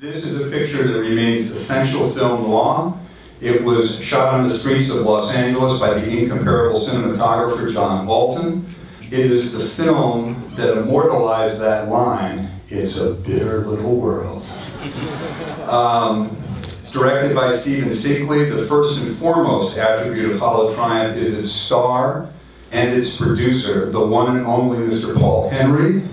This is a picture that remains essential film noir. It was shot on the streets of Los Angeles by the incomparable cinematographer John Walton. It is the film that immortalized that line, "It's a bitter little world." It's directed by Stephen Seekley. The first and foremost attribute of Hollow Triumph is its star and its producer, the one and only Mr. Paul Henreid.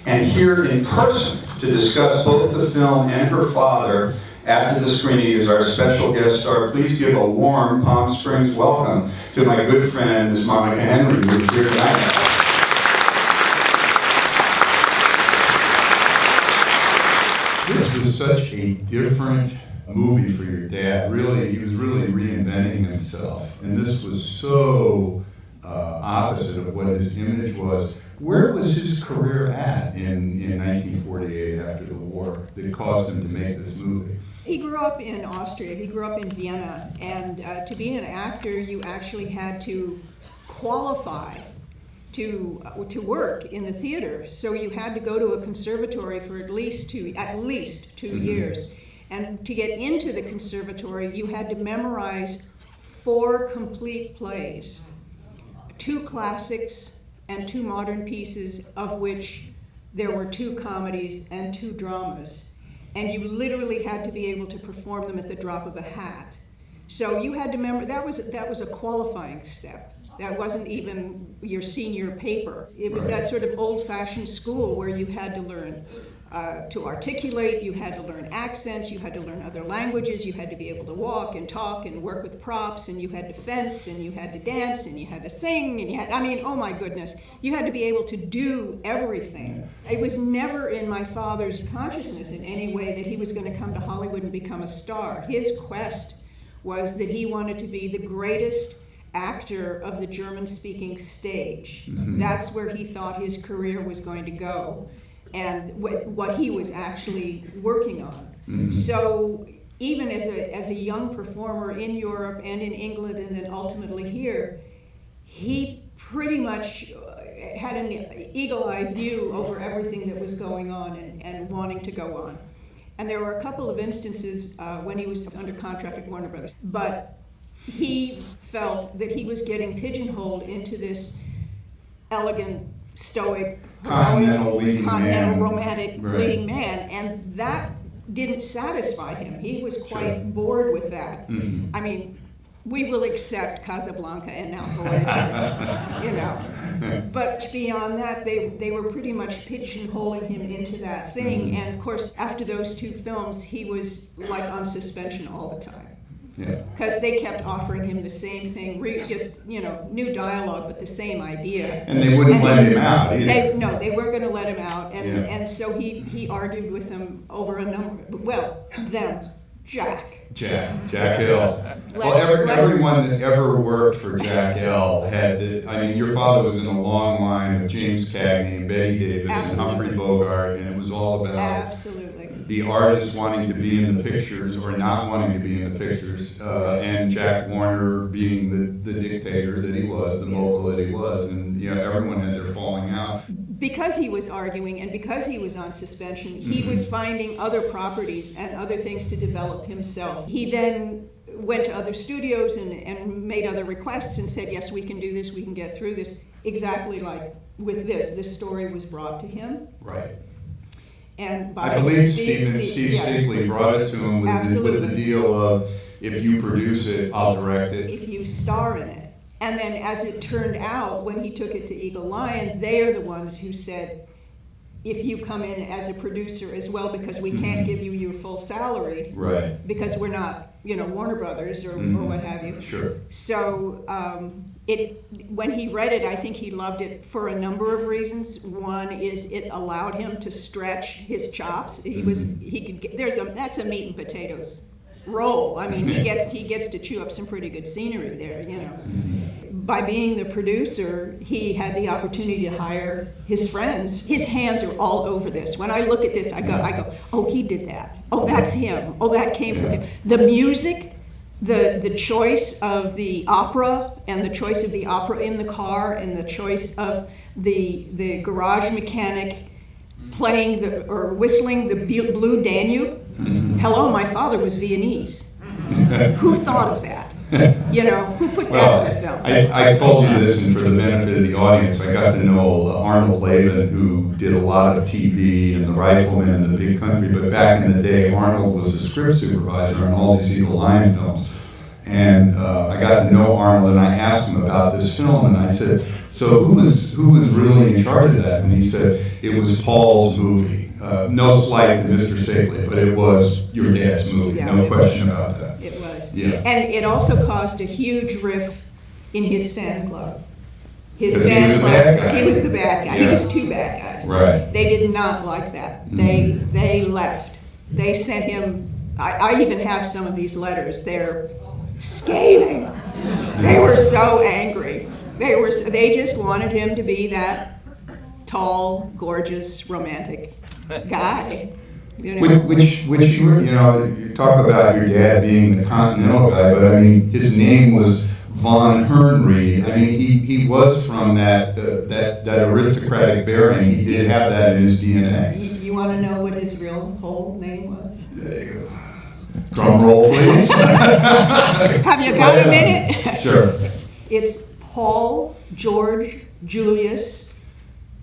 And here in person to discuss both the film and her father after the screening is our special guest star. Please give a warm Palm Springs welcome to my good friend, Ms. Monika Henreid, who is here tonight. This was such a different movie for your dad. Really, he was really reinventing himself. And this was so opposite of what his image was. Where was his career at in 1948 after the war that caused him to make this movie? He grew up in Austria. He grew up in Vienna. And to be an actor, you actually had to qualify to work in the theater. So you had to go to a conservatory for at least two years. And to get into the conservatory, you had to memorize 4 complete plays, 2 classics and 2 modern pieces, of which there were 2 comedies and 2 dramas. And you literally had to be able to perform them at the drop of a hat. So you had to remember, that was a qualifying step. That wasn't even your senior paper. It was that sort of old-fashioned school where you had to learn to articulate, you had to learn accents, you had to learn other languages, you had to be able to walk and talk and work with props, and you had to fence, and you had to dance, and you had to sing, and oh my goodness, you had to be able to do everything. It was never in my father's consciousness in any way that he was going to come to Hollywood and become a star. His quest was that he wanted to be the greatest actor of the German-speaking stage. Mm-hmm. That's where he thought his career was going to go, and what he was actually working on. Mm-hmm. So even as a young performer in Europe and in England and then ultimately here, he pretty much had an eagle-eye view over everything that was going on and wanting to go on. And there were a couple of instances when he was under contract at Warner Brothers, but he felt that he was getting pigeonholed into this elegant, stoic, continental romantic leading man, and that didn't satisfy him. He was quite bored with that. Mm-hmm. I mean, we will accept Casablanca and now Voyager, But beyond that, they were pretty much pigeonholing him into that thing. Mm-hmm. And of course, after those 2 films, he was like on suspension all the time. Because they kept offering him the same thing, just new dialogue, but the same idea. And they wouldn't let him out either. They weren't going to let him out, and so he argued with them over a number. Well, Jack Hill. Everyone that ever worked for Jack Hill had your father was in a long line of James Cagney and Betty Davis and Humphrey Bogart, and it was all about the artists wanting to be in the pictures or not wanting to be in the pictures, and Jack Warner being the dictator that he was, the mogul that he was, and everyone had their falling out. Because he was arguing and because he was on suspension, he was finding other properties and other things to develop himself. He then went to other studios and made other requests and said, yes, we can do this, we can get through this. Exactly like with this story was brought to him. Right. And I believe Steve Seekley brought it to him with the deal of, if you produce it, I'll direct it. If you star in it. And then as it turned out, when he took it to Eagle Lion, they are the ones who said, if you come in as a producer as well, because we can't give you your full salary, right? Because we're not, Warner Brothers or what have you. Sure. So when he read it, I think he loved it for a number of reasons. One is it allowed him to stretch his chops. That's a meat and potatoes role. I mean, he gets to chew up some pretty good scenery there, By being the producer, he had the opportunity to hire his friends. His hands are all over this. When I look at this, I go, oh, he did that. Oh, that's him. Oh, that came from him. The music, the choice of the opera, and the choice of the opera in the car, and the choice of the garage mechanic playing or whistling the Blue Danube. Hello, my father was Viennese. Who thought of that? You know, who put Well, that in the film? I told you this, and for the benefit of the audience, I got to know Arnold Lavin, who did a lot of TV and The Rifleman and The Big Country, but back in the day, Arnold was the script supervisor on all these Eagle Lion films. And I got to know Arnold, and I asked him about this film, and I said, so who was really in charge of that? And he said, it was Paul's movie. No slight to Mr. Sakeley, but it was your dad's movie, Yeah, no it question was. about that. It was. Yeah. And it also caused a huge rift in his fan club. His 'Cause he fan was the club. bad guy. He was the bad guy. He Yeah. was two bad guys. Right. They did not like that. Mhm. They left. They sent him. I even have some of these letters. They're scathing. They were so angry. They just wanted him to be that tall, gorgeous, romantic guy. You know? Which you were, you talk about your dad being the continental guy, but I mean, his name was Von Henreid. I mean, he was from that aristocratic bearing. He did have that in his DNA. You want to know what his real whole name was? There you go. Drum roll, please. Have you got a minute? Sure. It's Paul George Julius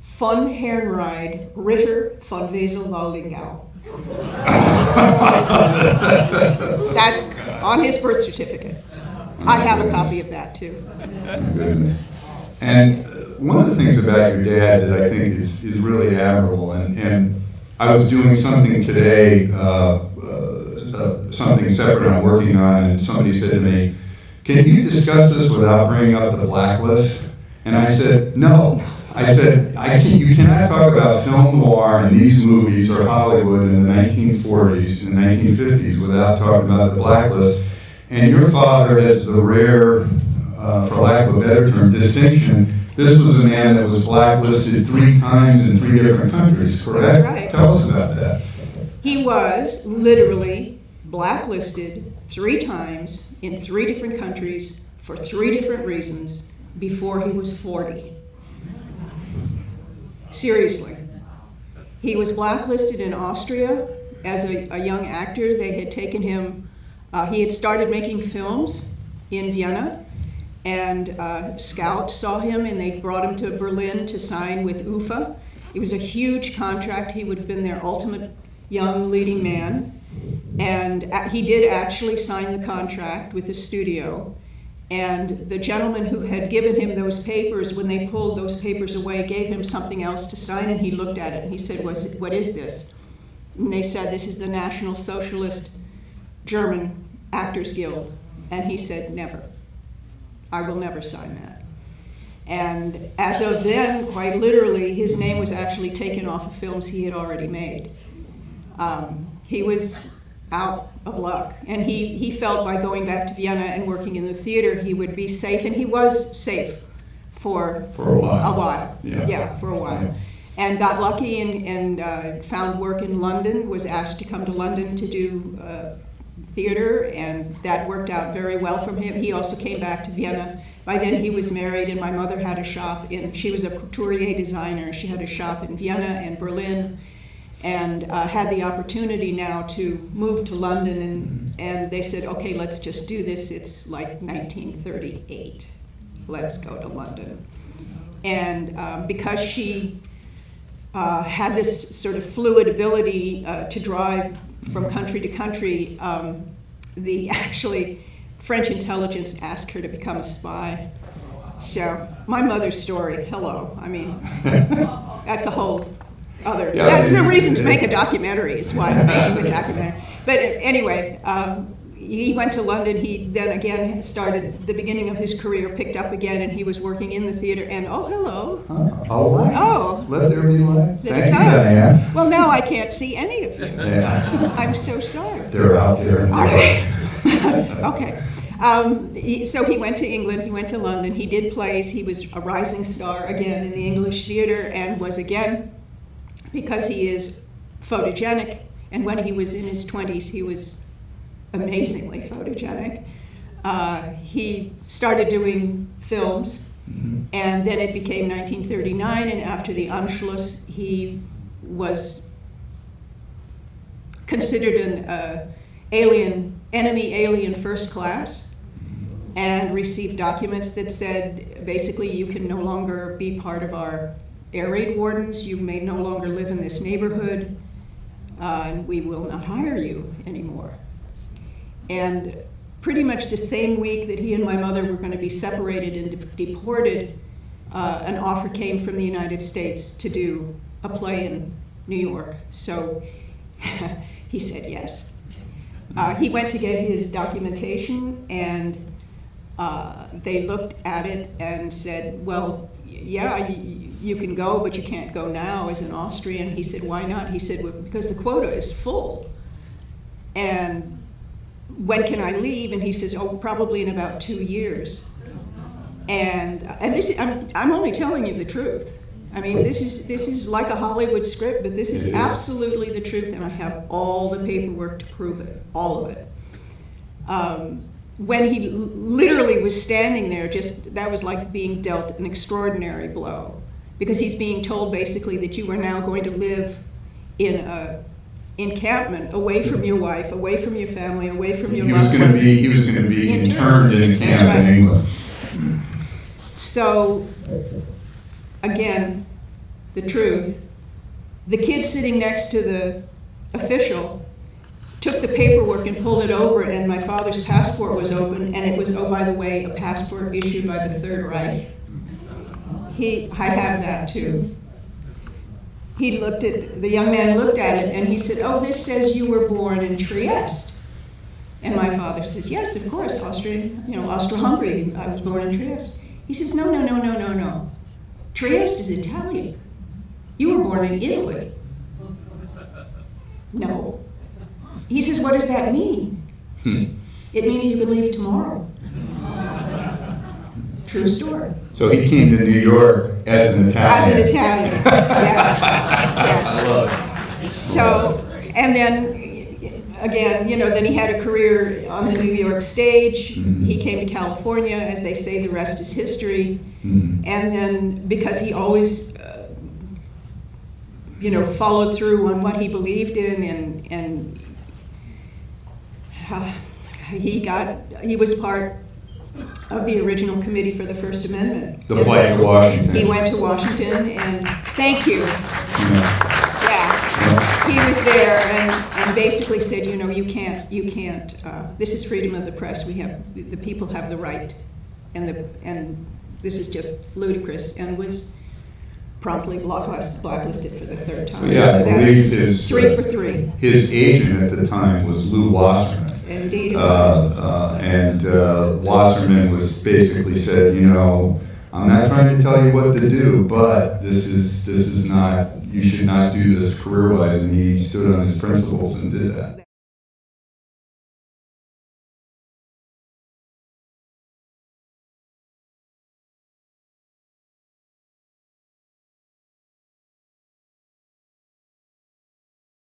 von Henreid Ritter von Wesel-Waldingau. That's on his birth certificate. I have a copy of that too. Goodness. And one of the things about your dad that I think is really admirable, and I was doing something today, something separate I'm working on, and somebody said to me, can you discuss this without bringing up the blacklist? And I said, no. I said, you cannot talk about film noir and these movies or Hollywood in the 1940s and 1950s without talking about the blacklist. And your father has the rare, for lack of a better term, distinction. This was a man that was blacklisted 3 times in 3 different countries, correct? That's right. Tell us about that. He was literally blacklisted 3 times in 3 different countries for 3 different reasons before he was 40. Seriously. He was blacklisted in Austria as a young actor. They had taken him, he had started making films in Vienna, and Scout saw him and they brought him to Berlin to sign with UFA. It was a huge contract. He would have been their ultimate young leading man. And he did actually sign the contract with the studio. And the gentleman who had given him those papers, when they pulled those papers away, gave him something else to sign, and he looked at it and he said, what is this? And they said, this is the National Socialist German Actors Guild. And he said, never. I will never sign that. And as of then, quite literally, his name was actually taken off of films he had already made. He was out of luck. And he felt by going back to Vienna and working in the theater, he would be safe, and he was safe for a while. Yeah, for a while. Yeah. And got lucky and found work in London, was asked to come to London to do theater, and that worked out very well for him. He also came back to Vienna. By then he was married, and my mother had a shop she was a couturier designer. She had a shop in Vienna and Berlin, and had the opportunity now to move to London, and they said, okay, let's just do this. It's like 1938. Let's go to London. And because she had this sort of fluid ability to drive from country to country, French intelligence asked her to become a spy. So my mother's story, hello. I mean, that's a whole other, that's the reason to make a documentary, is why I'm making the documentary. But anyway, he went to London. He then again started the beginning of his career, picked up again, and he was working in the theater. And oh, hello. Oh, Let there be light. the Thank you, sun. Diane. Well, now I can't see any of you. Yeah. I'm so sorry. They're out there. All right. Okay. So he went to England, he went to London, he did plays, he was a rising star again in the English theater, and was again, because he is photogenic, and when he was in his 20s, he was amazingly photogenic. He started doing films, and then it became 1939, and after the Anschluss, he was considered an enemy alien first class, and received documents that said, basically, you can no longer be part of our air raid wardens, you may no longer live in this neighborhood, and we will not hire you anymore. And pretty much the same week that he and my mother were going to be separated and deported, an offer came from the United States to do a play in New York. So he said yes. He went to get his documentation, and they looked at it and said, well, yeah, you can go, but you can't go now as an Austrian. He said, why not? He said, well, because the quota is full. And when can I leave? And he says, oh, probably in about 2 years. And this, I'm only telling you the truth. I mean, this is like a Hollywood script, but this is absolutely the truth, and I have all the paperwork to prove it, all of it. When he literally was standing there, that was like being dealt an extraordinary blow, because he's being told basically that you are now going to live in a encampment, away from your wife, away from your family, away from your loved ones. He was going to be interned in a camp in England. So, again, the truth. The kid sitting next to the official took the paperwork and pulled it over, and my father's passport was open, and it was, oh, by the way, a passport issued by the Third Reich. I have that too. The young man looked at it and he said, oh, this says you were born in Trieste. And my father says, yes, of course, Austro-Hungary, I was born in Trieste. He says, no. Trieste is Italian. You were born in Italy. No. He says, what does that mean? It means you can leave tomorrow. True story. So he came to New York as an Italian. As an Italian, yeah. I love it. So, and then, again, then he had a career on the New York stage. Mm-hmm. He came to California, as they say, the rest is history. Mm-hmm. And then, because he always, followed through on what he believed in, and he was part of the original committee for the First Amendment. The flight to Washington. He went to Washington, and thank you. Yeah. He was there and basically said, you can't. This is freedom of the press. The people have the right, and this is just ludicrous, and was promptly blacklisted for the third time. Yeah, so I believe his 3 for 3. His agent at the time was Lou Wasserman. Indeed, it was. Wasserman was basically said, I'm not trying to tell you what to do, but this is not. You should not do this career-wise, and he stood on his principles and did that.